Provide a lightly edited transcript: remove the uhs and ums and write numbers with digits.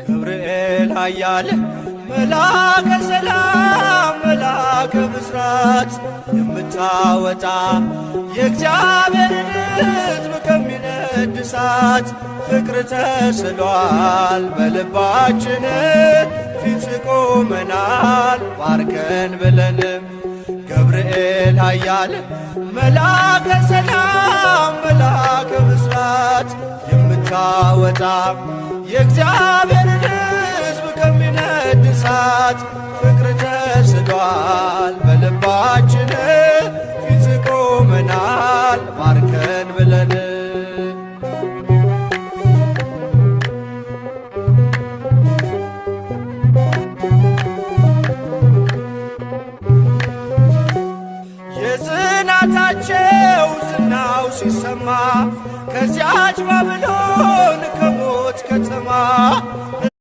ገብርኤል ኃያል መልአከ ሰላም መልአከ ብስራት የምታወጣ የእግዚአብሔርን ሕዝብ ከሚነድ እሳት ፍቅር ተስሏል በልባችን ፊት ቆመናል ባርከን ብለን ገብርኤል ኃያል መልአከ ሰላም መልአከ ብስራት የምታወጣ የእግዚአብሔርን ሕዝብ ከሚነድ እሳት ፍቅር ተስሏል በልባችን ፊት ቆመናል ባርከን ብለን የጽናታቸው ዝናው ሲሰማ ከዚያች ባብል